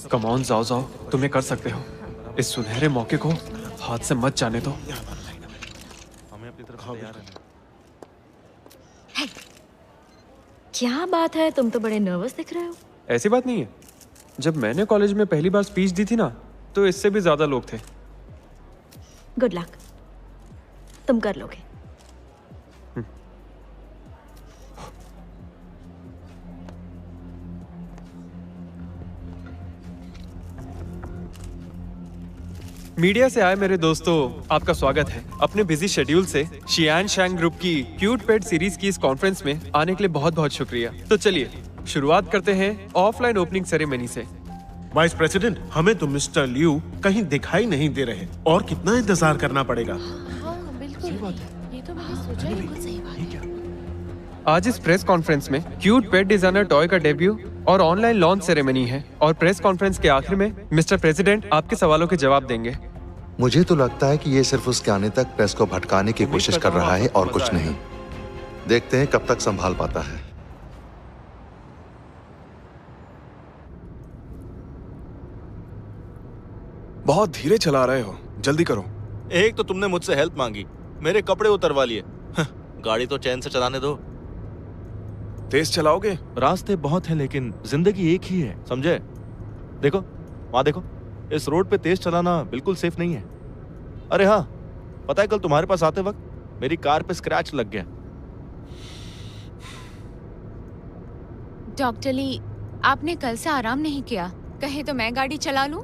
Come on जाओ जाओ, तुम्हें कर सकते हो। इस सुनहरे मौके को हाथ से मत जाने दो। हमें अपनी तरफ से तैयार रहना है। क्या बात है, तुम तो बड़े नर्वस दिख रहे हो। ऐसी बात नहीं है। जब मैंने कॉलेज में पहली बार स्पीच दी थी ना, तो इससे भी ज्यादा लोग थे। गुड लक, तुम कर लोगे। मीडिया से आए मेरे दोस्तों, आपका स्वागत है। अपने बिजी शेड्यूल से शियान शैंग ग्रुप की क्यूट पेट सीरीज की इस कॉन्फ्रेंस में आने के लिए बहुत बहुत शुक्रिया। तो चलिए शुरुआत करते हैं ऑफलाइन ओपनिंग सेरेमनी से। वाइस प्रेसिडेंट, हमें तो मिस्टर लियू कहीं दिखाई नहीं दे रहे और कितना इंतजार करना पड़ेगा। हाँ बिल्कुल, ये तो मैंने सोचा ही नहीं। सही बात है। आज इस प्रेस कॉन्फ्रेंस में क्यूट पेट डिजाइनर टॉय का डेब्यू और ऑनलाइन लॉन्च सेरेमनी है, और प्रेस कॉन्फ्रेंस के आखिर में मिस्टर प्रेसिडेंट आपके सवालों के जवाब देंगे। मुझे तो लगता है कि ये सिर्फ उसके आने तक प्रेस को भटकाने की कोशिश कर रहा है और कुछ नहीं। देखते हैं कब तक संभाल पाता है। बहुत धीरे चला रहे हो, जल्दी करो। एक तो तुमने मुझसे हेल्प मांगी, मेरे कपड़े उतरवा लिए। गाड़ी तो चैन से चलाने दो। तेज चलाओगे? रास्ते बहुत हैं लेकिन जिंदगी एक ही है, समझे? देखो वहां देखो, इस रोड पे तेज चलाना बिल्कुल सेफ नहीं है। अरे हाँ, पता है कल तुम्हारे पास आते वक्त मेरी कार पे स्क्रैच लग गया। डॉक्टर ली, आपने कल से आराम नहीं किया, कहे तो मैं गाड़ी चला लूं?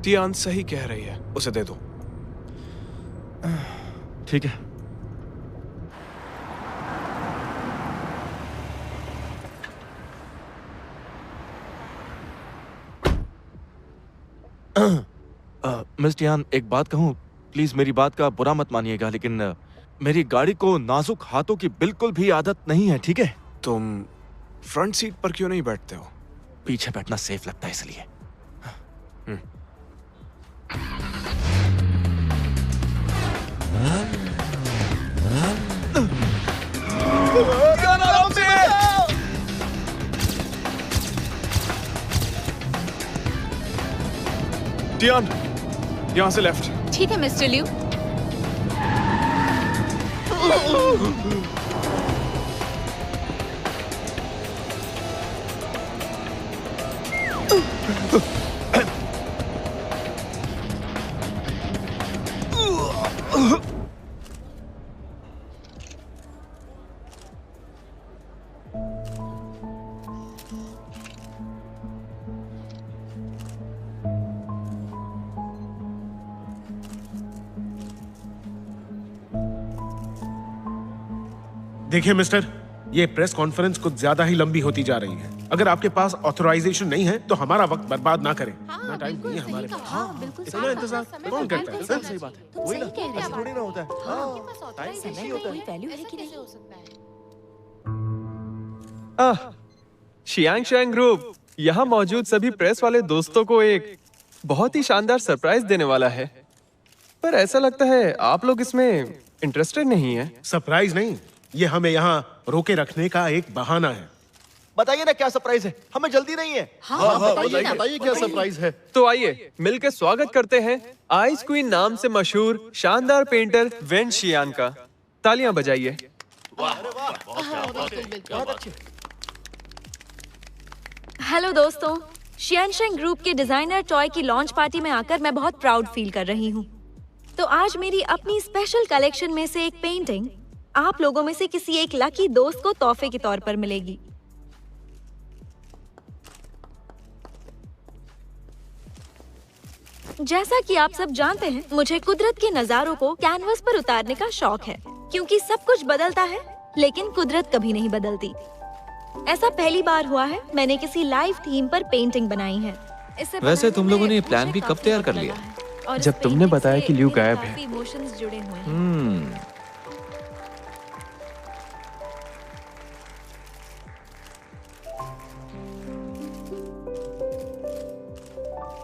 टियान सही कह रही है, उसे दे दो। ठीक है। मिस टियान, एक बात कहूँ प्लीज, मेरी बात का बुरा मत मानिएगा, लेकिन मेरी गाड़ी को नाजुक हाथों की बिल्कुल भी आदत नहीं है, ठीक है? तुम फ्रंट सीट पर क्यों नहीं बैठते हो? पीछे बैठना सेफ लगता है इसलिए। टियान, यहाँ से लेफ्ट। ठीक है मिस्टर लियू। देखिए मिस्टर, ये प्रेस कॉन्फ्रेंस कुछ ज्यादा ही लंबी होती जा रही है। अगर आपके पास ऑथराइजेशन नहीं है तो हमारा वक्त बर्बाद ना करें। ना टाइम नहीं है हमारे पास। हाँ बिल्कुल इतना इंतजार कौन करता है? सही बात है। तुम वही सही ना, कह रहे ऐसे हो। थोड़ी ना होता है। आपके पास टाइम authorization सही होता है। कोई वैल्यू है कि नहीं? हो सकता है। शियांग शैंग ग्रुप यहाँ मौजूद सभी प्रेस वाले दोस्तों को एक बहुत ही शानदार सरप्राइज देने वाला है, पर ऐसा लगता है आप लोग इसमें इंटरेस्टेड नहीं है। सरप्राइज नहीं, ये हमें यहाँ रोके रखने का एक बहाना है। बताइए ना क्या सरप्राइज है, हमें जल्दी नहीं है। हाँ बताइए क्या सरप्राइज है। तो आइए मिलकर स्वागत करते हैं आइस क्वीन नाम से मशहूर शानदार पेंटर वेन शियान का। तालियां बजाइए। हेलो दोस्तों, शियान शैंग ग्रुप के डिजाइनर टॉय की लॉन्च पार्टी में आकर मैं बहुत प्राउड फील कर रही हूँ। तो आज मेरी अपनी स्पेशल कलेक्शन में से एक पेंटिंग आप लोगों में से किसी एक लकी दोस्त को तोहफे के तौर पर मिलेगी। जैसा कि आप सब जानते हैं, मुझे कुदरत के नजारों को कैनवस पर उतारने का शौक है, क्योंकि सब कुछ बदलता है लेकिन कुदरत कभी नहीं बदलती। ऐसा पहली बार हुआ है मैंने किसी लाइव थीम पर पेंटिंग बनाई है। वैसे तुम लोगों ने ये प्लान भी कब तैयार कर लिया? जब तुमने बताया कि ल्यू गायब है। इमोशंस जुड़े हुए हैं।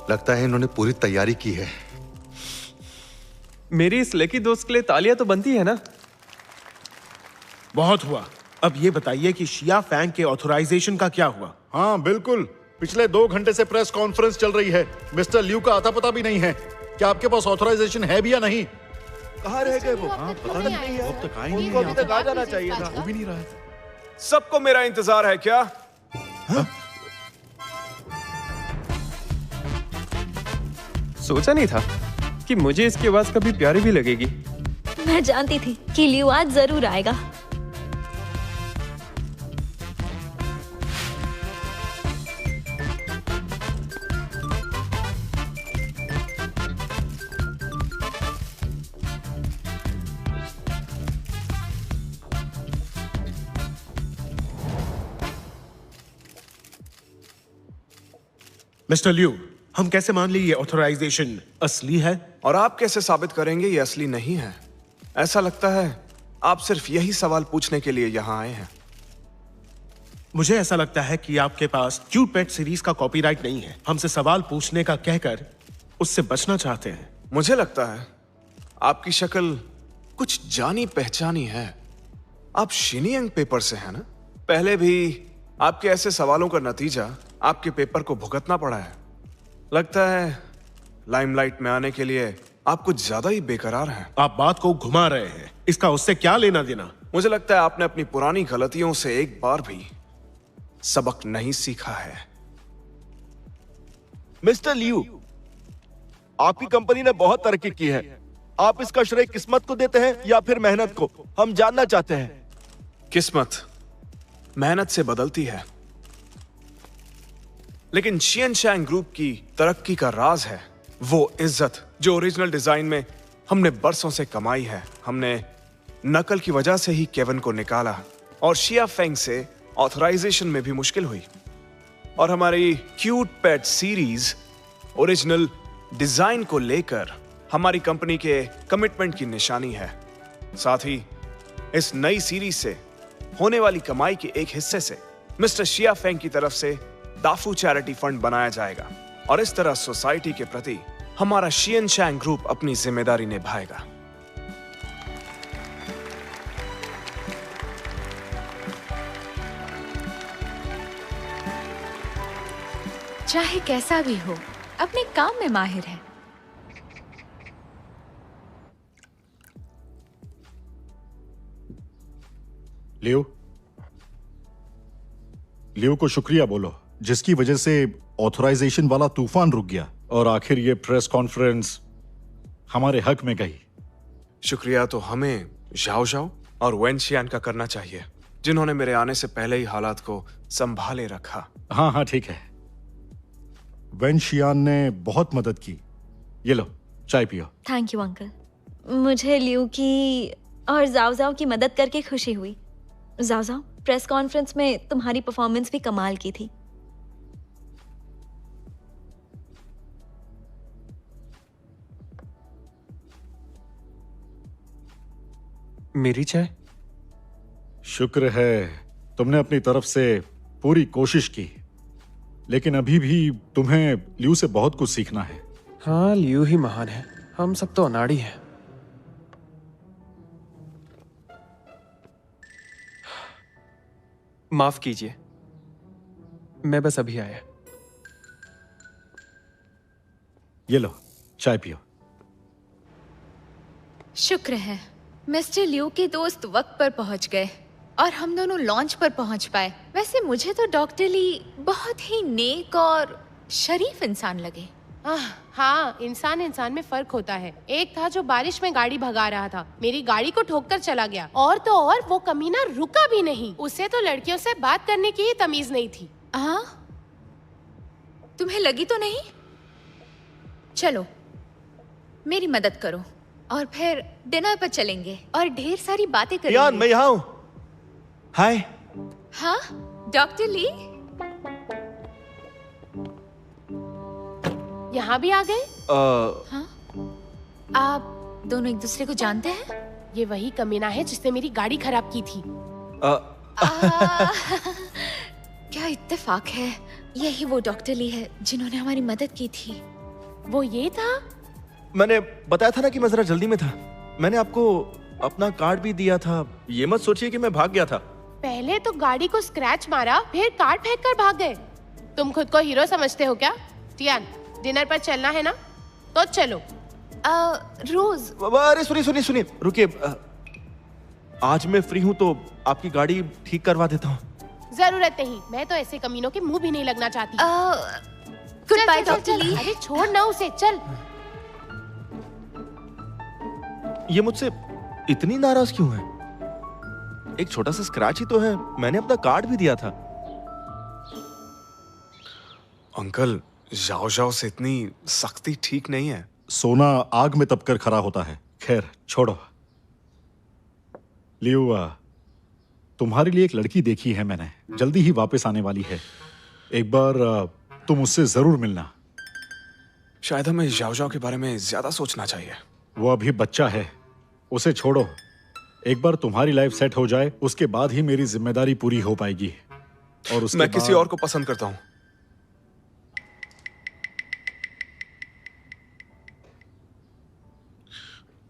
लगता है इन्होंने पूरी तैयारी की है। मेरी इस लकी दोस्त के लिए तालियां तो बनती है ना? बहुत हुआ, अब ये बताइए कि शिया फैंग के ऑथराइजेशन का क्या हुआ? हाँ बिल्कुल, पिछले 2 घंटे से प्रेस कॉन्फ्रेंस चल रही है। मिस्टर लिू का आता पता भी नहीं है। क्या आपके पास ऑथराइजेशन है भी या नहीं? कहाँ रह गए वो? हाँ पता नहीं, अब तक आए नहीं। उनको अभी तक आ जाना चाहिए था। वो भी नहीं रहा है। सबको मेरा इंतजार है क्या? सोचा नहीं था कि मुझे इसकी आवाज कभी प्यारी भी लगेगी। मैं जानती थी कि लियो आज जरूर आएगा। मिस्टर लिू, हम कैसे मान ली ये ऑथराइजेशन असली है? और आप कैसे साबित करेंगे ये असली नहीं है? ऐसा लगता है आप सिर्फ यही सवाल पूछने के लिए यहाँ आए हैं। मुझे ऐसा लगता है कि आपके पास क्यूट पेट सीरीज का कॉपीराइट नहीं है। हमसे सवाल पूछने का कहकर उससे बचना चाहते हैं। मुझे लगता है आपकी शक्ल कुछ जानी पहचानी है। आप शिनियंग पेपर से हैं ना? पहले भी आपके ऐसे सवालों का नतीजा आपके पेपर को भुगतना पड़ा है। लगता है लाइमलाइट में आने के लिए आप कुछ ज्यादा ही बेकरार हैं। आप बात को घुमा रहे हैं, इसका उससे क्या लेना देना? मुझे लगता है आपने अपनी पुरानी गलतियों से एक बार भी सबक नहीं सीखा है। मिस्टर लिू, आपकी कंपनी ने बहुत तरक्की की है। आप इसका श्रेय किस्मत को देते हैं या फिर मेहनत को? हम जानना चाहते हैं। किस्मत मेहनत से बदलती है, लेकिन शियनशैंग ग्रुप की तरक्की का राज है वो इज्जत जो ओरिजिनल डिजाइन में हमने बरसों से कमाई है। हमने नकल की वजह से ही केविन को निकाला और शिया फेंग से ऑथराइजेशन में भी मुश्किल हुई। और हमारी क्यूट पेट सीरीज ओरिजिनल डिजाइन को लेकर हमारी कंपनी के कमिटमेंट की निशानी है। साथ ही इस नई सीरीज से होने वाली कमाई के एक हिस्से से मिस्टर शिया फेंग की तरफ से दाफू चैरिटी फंड बनाया जाएगा और इस तरह सोसाइटी के प्रति हमारा शियनशैंग ग्रुप अपनी जिम्मेदारी निभाएगा। चाहे कैसा भी हो, अपने काम में माहिर है। लियो को शुक्रिया बोलो, जिसकी वजह से ऑथराइजेशन वाला तूफान रुक गया और आखिर ये प्रेस कॉन्फ्रेंस हमारे हक में गई। शुक्रिया तो हमें झाओ झाओ और वेनशियान का करना चाहिए, जिन्होंने मेरे आने से पहले ही हालात को संभाले रखा। हाँ हाँ ठीक है, वेनशियान ने बहुत मदद की। ये लो चाय पियो। Thank you uncle. मुझे लियू की और जाओ जाओ की मदद करके खुशी हुई। जाओ जाओ, प्रेस कॉन्फ्रेंस में तुम्हारी परफॉर्मेंस भी कमाल की थी। मेरी चाय? शुक्र है तुमने अपनी तरफ से पूरी कोशिश की, लेकिन अभी भी तुम्हें लियू से बहुत कुछ सीखना है। हाँ, लियू ही महान है, हम सब तो अनाड़ी हैं। माफ कीजिए, मैं बस अभी आया। ये लो चाय पियो। शुक्र है मिस्टर लियू के दोस्त वक्त पर पहुंच गए और हम दोनों लॉन्च पर पहुंच पाए। वैसे मुझे तो डॉक्टर ली बहुत ही नेक और शरीफ इंसान लगे। हाँ, इंसान इंसान में फर्क होता है। एक था जो बारिश में गाड़ी भगा रहा था, मेरी गाड़ी को ठोक कर चला गया, और तो और वो कमीना रुका भी नहीं। उसे तो लड़कियों से बात करने की ही तमीज नहीं थी। तुम्हें लगी तो नहीं? चलो मेरी मदद करो और फिर डिनर पर चलेंगे और ढेर सारी बातें करेंगे। यान, मैं यहाँ हूँ। हाय। हाँ डॉक्टर ली, यहाँ भी आ गए? हाँ? आप दोनों एक दूसरे को जानते हैं? ये वही कमीना है जिसने मेरी गाड़ी खराब की थी। क्या इत्तेफाक है, यही वो डॉक्टर ली है जिन्होंने हमारी मदद की थी। वो ये था? मैंने बताया था ना कि मैं जरा जल्दी में था। मैंने आपको अपना कार्ड भी दिया था। ये मत सोचिए कि मैं भाग गया था। पहले तो गाड़ी को स्क्रैच मारा, फिर कार फेंक कर भाग गए। तुम खुद को हीरो समझते हो क्या? टियान, डिनर पर चलना है ना? तो चलो। रोज, अरे सुनिए रुकिए। आज मैं फ्री हूँ तो आपकी गाड़ी ठीक करवा देता हूँ। जरूरत नहीं, मैं तो ऐसे कमीनों के मुंह भी नहीं लगना चाहती। गुड बाय चल, डॉक्टर ली। अरे छोड़ ना उसे, चल। ये मुझसे इतनी नाराज क्यों है? एक छोटा सा स्क्रैच ही तो है, मैंने अपना कार्ड भी दिया था। अंकल, जाओ जाओ से इतनी सख्ती ठीक नहीं है। सोना आग में तपकर खरा होता है। खैर छोड़ो। लियो, तुम्हारे लिए एक लड़की देखी है मैंने, जल्दी ही वापस आने वाली है। एक बार तुम उससे जरूर मिलना। शायद हमें जाओ जाओ के बारे में ज्यादा सोचना चाहिए। वो अभी बच्चा है, उसे छोड़ो। एक बार तुम्हारी लाइफ सेट हो जाए, उसके बाद ही मेरी जिम्मेदारी पूरी हो पाएगी। और उसके मैं किसी और को पसंद करता हूं।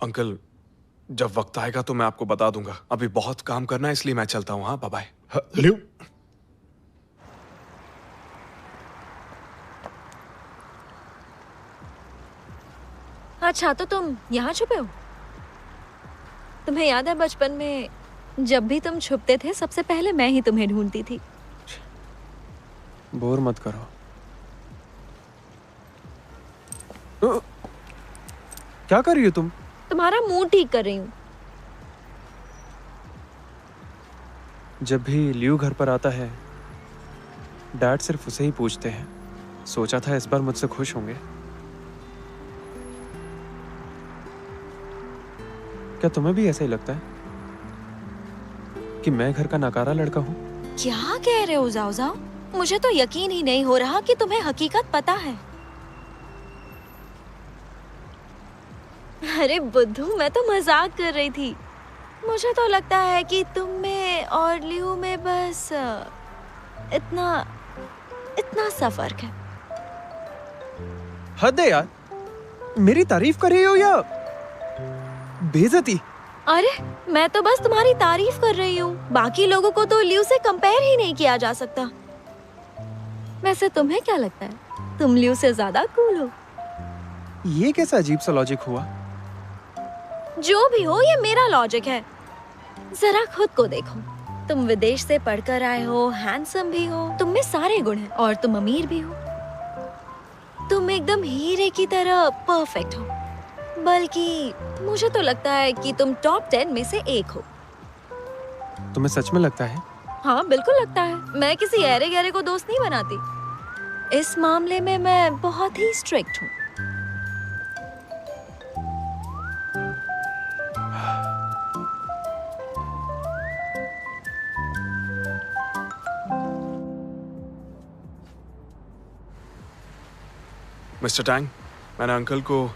अंकल, जब वक्त आएगा तो मैं आपको बता दूंगा। अभी बहुत काम करना है, इसलिए मैं चलता हूं। हाँ, बाय बाय। लियो, अच्छा, तो तुम यहाँ छुपे हो? तुम्हें याद है बचपन में जब भी तुम छुपते थे, सबसे पहले मैं ही तुम्हें ढूंढती थी। बोर मत करो। क्या कर रही हो तुम? तुम्हारा मूड ठीक कर रही हूँ। जब भी लियो घर पर आता है, डैड सिर्फ उसे ही पूछते हैं। सोचा था इस बार मुझसे खुश होंगे। क्या तुम्हें भी ऐसा ही लगता है कि मैं घर का नकारा लड़का हूँ? क्या कह रहे हो जाओ जाओ? मुझे तो यकीन ही नहीं हो रहा कि तुम्हें हकीकत पता है। अरे बुद्धू, मैं तो मजाक कर रही थी। मुझे तो लगता है कि तुम में और लियो में बस इतना सा फर्क है। हद है यार, मेरी तारीफ कर रही हो या बेइज्जती? अरे मैं तो बस तुम्हारी तारीफ कर रही हूँ। बाकी लोगों को तो लियो से कंपेयर ही नहीं किया जा सकता। वैसे तुम्हें क्या लगता है, तुम लियो से ज्यादा कूल हो? ये कैसा अजीब सा लॉजिक हुआ? जो भी हो, ये मेरा लॉजिक है। जरा खुद को देखो। तुम विदेश से पढ़कर आए हो, हैंडसम भी हो, तुम में सारे गुण हैं, और तुम अमीर भी हो। तुम एकदम हीरे की तरह परफेक्ट हो। बल्कि मुझे तो लगता है कि तुम टॉप 10 में से एक हो। तुम्हें सच में लगता है? हाँ, बिल्कुल लगता है। मैं किसी ऐरे गहरे को दोस्त नहीं बनाती। इस मामले में मैं बहुत ही स्ट्रिक्ट हूँ। मिस्टर टैंग, मैंने अंकल को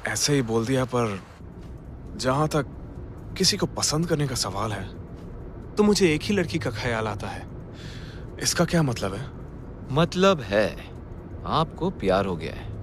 ऐसे ही बोल दिया, पर जहां तक किसी को पसंद करने का सवाल है तो मुझे एक ही लड़की का ख्याल आता है। इसका क्या मतलब है? मतलब है आपको प्यार हो गया है।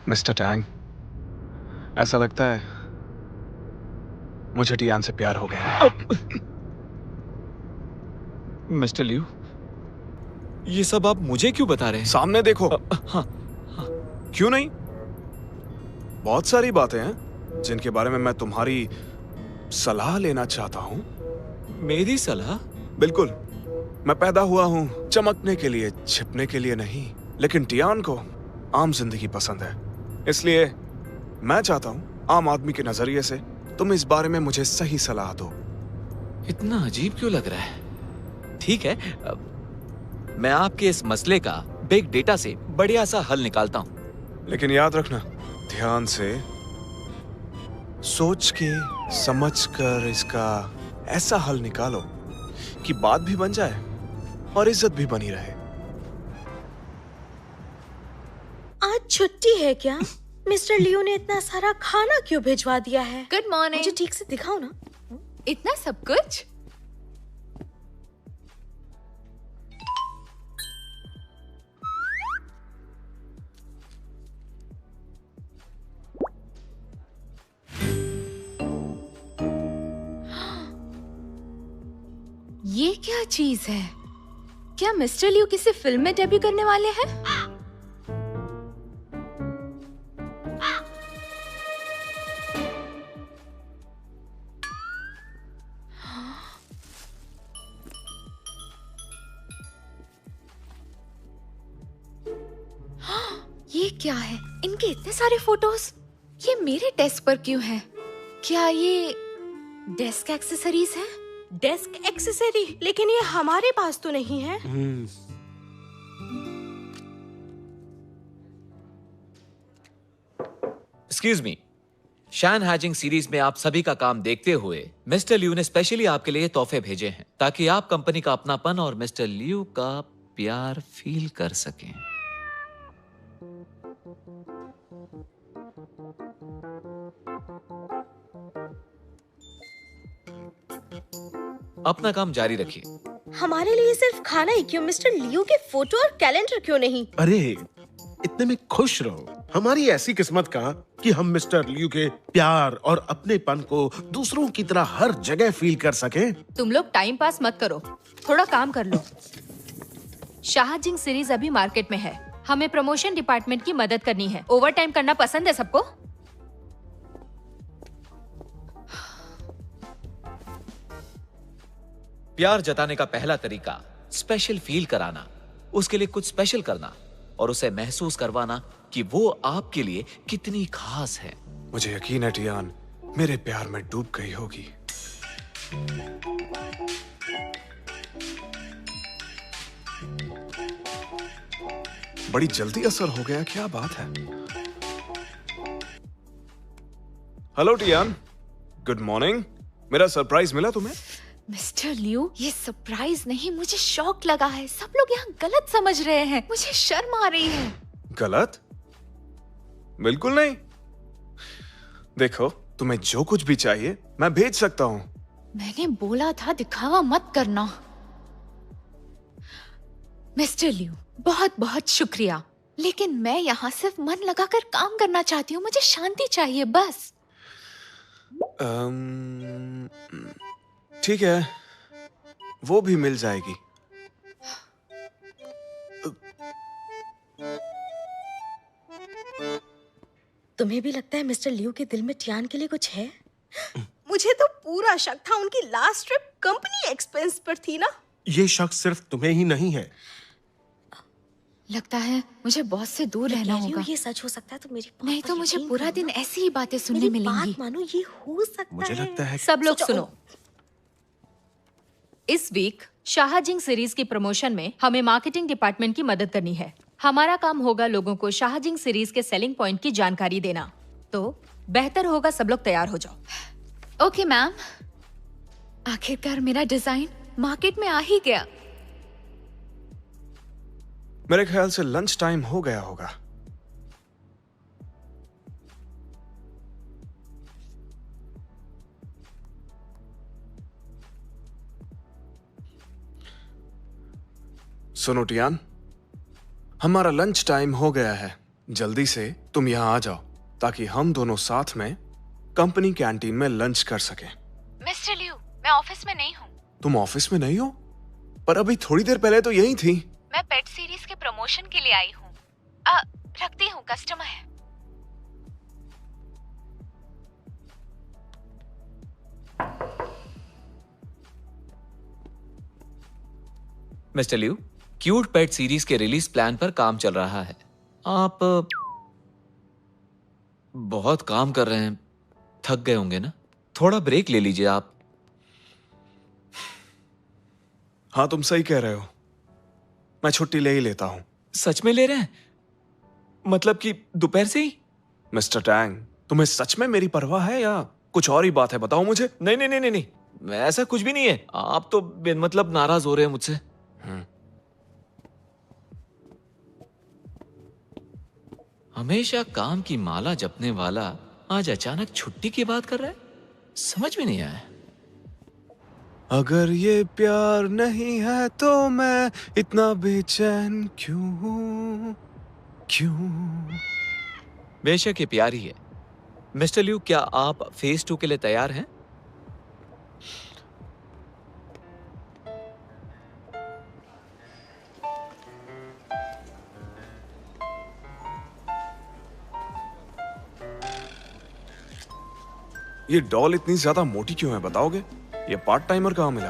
मिस्टर टैंग, ऐसा लगता है मुझे टियान से प्यार हो गया है। मिस्टर लियो, ये सब आप मुझे क्यों बता रहे हैं? सामने देखो। हाँ, क्यों नहीं? बहुत सारी बातें हैं जिनके बारे में मैं तुम्हारी सलाह लेना चाहता हूं। मेरी सलाह? बिल्कुल। मैं पैदा हुआ हूं चमकने के लिए, छिपने के लिए नहीं। लेकिन टियान को आम जिंदगी पसंद है, इसलिए मैं चाहता हूं आम आदमी के नजरिए से तुम इस बारे में मुझे सही सलाह दो। इतना अजीब क्यों लग रहा है? ठीक है, मैं आपके इस मसले का बिग डेटा से बढ़िया सा हल निकालता हूं। लेकिन याद रखना, ध्यान से सोच के समझ कर इसका ऐसा हल निकालो कि बात भी बन जाए और इज्जत भी बनी रहे। आज छुट्टी है क्या? मिस्टर लियो ने इतना सारा खाना क्यों भिजवा दिया है? Good morning. मुझे ठीक से दिखाओ ना। इतना सब कुछ? ये क्या चीज है? क्या मिस्टर लियो किसी फिल्म में डेब्यू करने वाले हैं? ये क्या है? इनके इतने सारे फोटोज। ये मेरे डेस्क पर क्यों है? क्या ये डेस्क एक्सेसरीज है? Desk accessory? लेकिन ये हमारे पास तो नहीं है। एक्सक्यूज मी, शैन हैजिंग सीरीज में आप सभी का काम देखते हुए मिस्टर लियू ने स्पेशली आपके लिए तोहफे भेजे हैं ताकि आप कंपनी का अपनापन और मिस्टर लियू का प्यार फील कर सकें। अपना काम जारी रखिए। हमारे लिए सिर्फ खाना ही क्यों, मिस्टर लियो के फोटो और कैलेंडर क्यों नहीं? अरे इतने में खुश रहो। हमारी ऐसी किस्मत का कि हम मिस्टर लियो के प्यार और अपनेपन को दूसरों की तरह हर जगह फील कर सकें। तुम लोग टाइम पास मत करो, थोड़ा काम कर लो। शाहजिंग सीरीज अभी मार्केट में है। हमें प्रमोशन डिपार्टमेंट की मदद करनी है। ओवर टाइम करना पसंद है सबको? प्यार जताने का पहला तरीका स्पेशल फील कराना, उसके लिए कुछ स्पेशल करना और उसे महसूस करवाना कि वो आपके लिए कितनी खास है। मुझे यकीन है टियान मेरे प्यार में डूब गई होगी। बड़ी जल्दी असर हो गया, क्या बात है। Hello Tian, good morning. मेरा सरप्राइज मिला तुम्हें? मिस्टर लियो, ये सरप्राइज नहीं, मुझे शॉक लगा है। सब लोग यहाँ गलत समझ रहे हैं। मुझे शर्म आ रही है। गलत? बिल्कुल नहीं। देखो, तुम्हें जो कुछ भी चाहिए मैं भेज सकता हूँ। मैंने बोला था दिखावा मत करना। मिस्टर लियो, बहुत बहुत शुक्रिया, लेकिन मैं यहाँ सिर्फ मन लगाकर काम करना चाहती हूँ। मुझे शांति चाहिए बस। ठीक है, वो भी मिल जाएगी। तुम्हें भी लगता है मिस्टर लियो के दिल में टियान के लिए कुछ है? मुझे तो पूरा शक था। उनकी लास्ट ट्रिप कंपनी एक्सपेंस पर थी ना। ये शक सिर्फ तुम्हें ही नहीं है। लगता है मुझे बॉस से दूर रहना होगा। ये सच हो सकता है तो मेरी नहीं तो मुझे पूरा दिन ऐसी ही बातें सुनने मिलेंगी। बात मानो, ये हो सकता है। मुझे लगता है सब लोग सुनो। इस वीक शाहजिंग सीरीज की प्रमोशन में हमें मार्केटिंग डिपार्टमेंट की मदद करनी है। हमारा काम होगा लोगों को शाहजिंग सीरीज के सेलिंग पॉइंट की जानकारी देना। तो बेहतर होगा सब लोग तैयार हो जाओ। Okay ma'am. आखिरकार मेरा डिजाइन मार्केट में आ ही गया। मेरे ख्याल से लंच टाइम हो गया होगा। सुनो टियान, हमारा लंच टाइम हो गया है। जल्दी से तुम यहां आ जाओ ताकि हम दोनों साथ में कंपनी कैंटीन में लंच कर सकें। मिस्टर लियो, मैं ऑफिस में नहीं हूँ। तुम ऑफिस में नहीं हो? पर अभी थोड़ी देर पहले तो यही थी। मैं पेट सीरीज के प्रमोशन के लिए आई हूँ। रखती हूँ, कस्टमर है। मिस्टर लियू, क्यूट पेट सीरीज के रिलीज प्लान पर काम चल रहा है। आप बहुत काम कर रहे हैं, थक गए होंगे ना? थोड़ा ब्रेक ले लीजिए आप। हाँ, तुम सही कह रहे हो, मैं छुट्टी ले ही लेता हूं। सच में ले रहे हैं? मतलब कि दोपहर से ही? मिस्टर टैंग, तुम्हें सच में मेरी परवाह है या कुछ और ही बात है? बताओ मुझे। नहीं नहीं नहीं नहीं नहीं, ऐसा कुछ भी नहीं है। आप तो मतलब नाराज हो रहे हैं मुझसे। हमेशा काम की माला जपने वाला आज अचानक छुट्टी की बात कर रहा है, समझ में नहीं आया। अगर ये प्यार नहीं है तो मैं इतना बेचैन क्यों हूं, क्यों? बेशक ये प्यार ही है। मिस्टर ल्यू, क्या आप फेज 2 के लिए तैयार हैं? ये डॉल इतनी ज्यादा मोटी क्यों है, बताओगे? ये पार्ट टाइमर कहाँ मिला?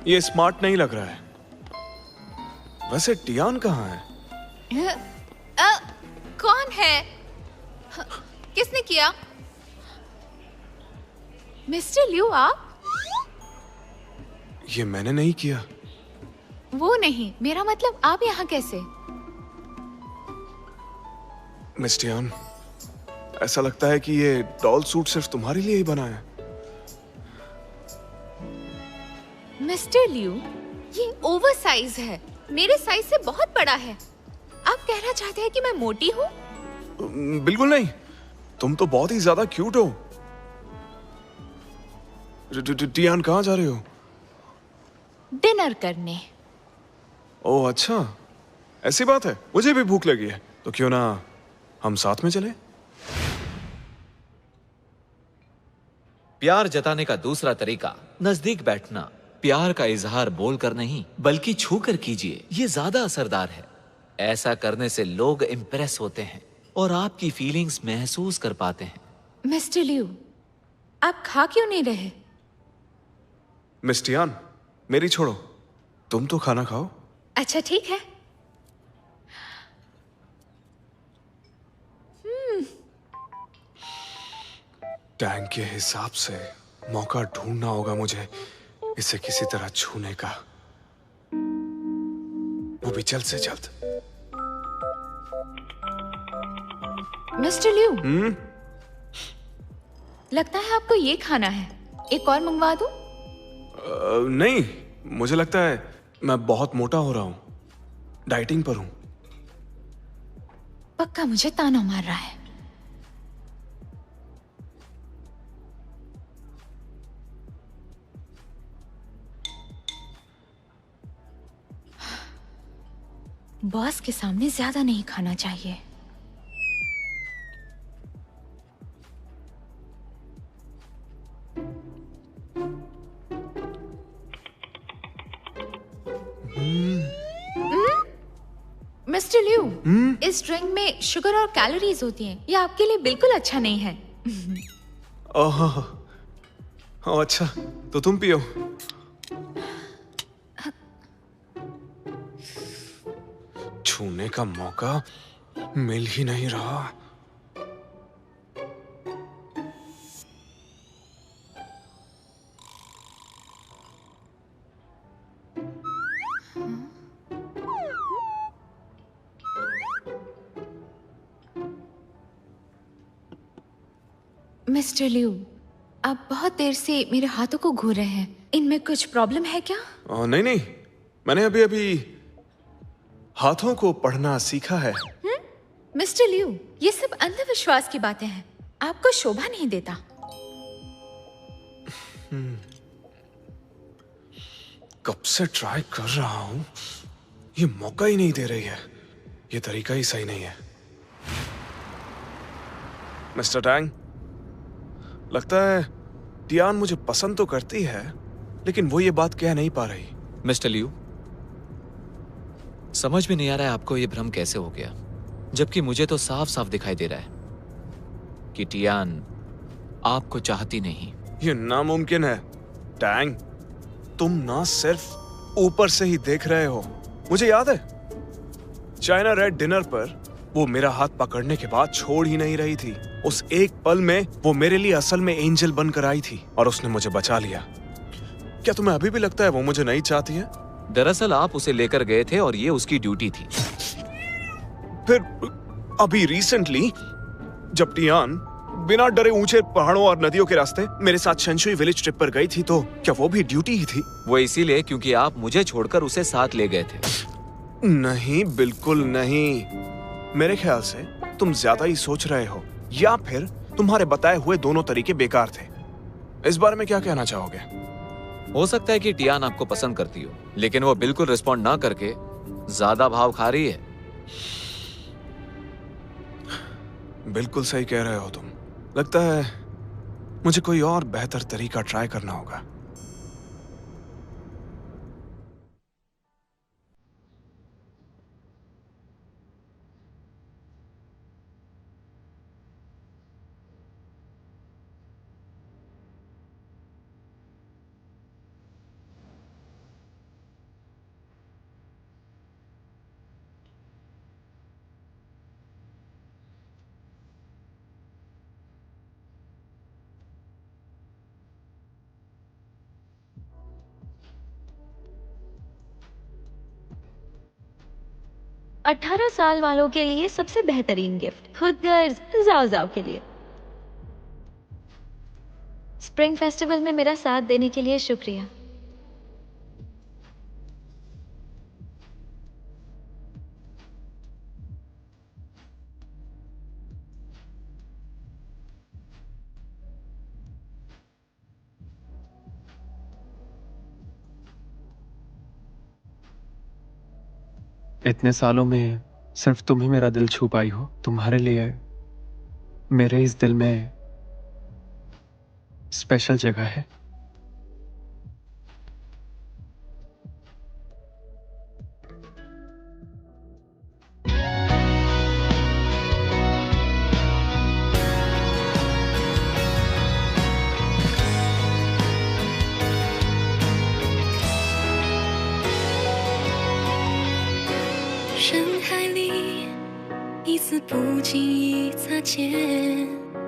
ये स्मार्ट नहीं लग रहा है। वैसे टियान कहाँ है? कौन है? किसने किया? मिस्टर ल्यू, आप? ये मैंने नहीं किया। वो नहीं, मेरा मतलब आप यहाँ कैसे? मिस टियान, ऐसा लगता है कि ये डॉल सूट सिर्फ तुम्हारे लिए ही बना है। मिस्टर ल्यू, ये ओवर साइज है, मेरे साइज से बहुत बड़ा है। आप कहना चाहते हैं कि मैं मोटी हूँ? बिल्कुल नहीं, तुम तो बहुत ही ज्यादा क्यूट हो। टियान, कहाँ जा रहे हो? डिनर करने। ओह अच्छा, ऐसी बात है। मुझे भी भूख लगी है, तो क्यों ना हम साथ में चले? प्यार जताने का दूसरा तरीका नजदीक बैठना। प्यार का इजहार बोलकर नहीं बल्कि छूकर कीजिए, ये ज्यादा असरदार है। ऐसा करने से लोग इंप्रेस होते हैं और आपकी फीलिंग्स महसूस कर पाते हैं। मिस्टर ल्यू, आप खा क्यों नहीं रहे? मिस टियान, मेरी छोड़ो, तुम तो खाना खाओ। अच्छा ठीक है। टैंक के हिसाब से मौका ढूंढना होगा मुझे इसे किसी तरह छूने का, वो भी जल्द से जल्द। मिस्टर ल्यू, लगता है आपको ये खाना है। एक और मंगवा दूं? नहीं, मुझे लगता है मैं बहुत मोटा हो रहा हूं, डाइटिंग पर हूं। पक्का मुझे ताना मार रहा है। बॉस के सामने ज्यादा नहीं खाना चाहिए। मिस्टर ल्यू, इस ड्रिंक में शुगर और कैलोरीज होती हैं। ये आपके लिए बिल्कुल अच्छा नहीं है। ओह, अच्छा, तो तुम पियो। छूने का मौका मिल ही नहीं रहा। मिस्टर ल्यू, आप बहुत देर से मेरे हाथों को घूर रहे हैं। इनमें कुछ प्रॉब्लम है क्या? नहीं नहीं, मैंने अभी अभी हाथों को पढ़ना सीखा है। मिस्टर ल्यू, ये सब अंधविश्वास की बातें हैं, आपको शोभा नहीं देता। कब से ट्राई कर रहा हूं, ये मौका ही नहीं दे रही है। ये तरीका ही सही नहीं है। मिस्टर टैंग, लगता है टियान मुझे पसंद तो करती है, लेकिन वो ये बात कह नहीं पा रही। मिस्टर ल्यू, समझ में नहीं आ रहा है आपको ये भ्रम कैसे हो गया, जबकि मुझे तो साफ साफ दिखाई दे रहा है कि टियान आपको चाहती नहीं। ये नामुमकिन है टैंग, तुम ना सिर्फ ऊपर से ही देख रहे हो। मुझे याद है चाइना रेड डिनर पर वो मेरा हाथ पकड़ने के बाद छोड़ ही नहीं रही थी। उस एक पल में वो मेरे लिए असल में एंजल बनकर आई थी और उसने मुझे बचा लिया। क्या तुम्हें अभी भी लगता है वो मुझे नहीं चाहती है? दरअसल आप उसे लेकर गए थे और ये उसकी ड्यूटी थी। फिर अभी रिसेंटली जब टियान बिना डरे ऊंचे पहाड़ों और नदियों के रास्ते मेरे साथ शनशुई विलेज ट्रिप पर गई थी, तो क्या वो भी ड्यूटी ही थी? वो इसीलिए क्योंकि आप मुझे छोड़कर उसे साथ ले गए थे। नहीं, बिल्कुल नहीं। मेरे ख्याल से तुम ज्यादा ही सोच रहे हो, या फिर तुम्हारे बताए हुए दोनों तरीके बेकार थे। इस बारे में क्या कहना चाहोगे? हो सकता है कि टियान आपको पसंद करती हो, लेकिन वो बिल्कुल रिस्पॉन्ड ना करके ज्यादा भाव खा रही है। बिल्कुल सही कह रहे हो तुम। लगता है मुझे कोई और बेहतर तरीका ट्राई करना होगा। अठारह साल वालों के लिए सबसे बेहतरीन गिफ्ट, खुद गर्ज जाओ जाओ के लिए। स्प्रिंग फेस्टिवल में मेरा साथ देने के लिए शुक्रिया। इतने सालों में सिर्फ तुम ही मेरा दिल छू पाई हो। तुम्हारे लिए मेरे इस दिल में स्पेशल जगह है।人海里一丝不经意擦肩。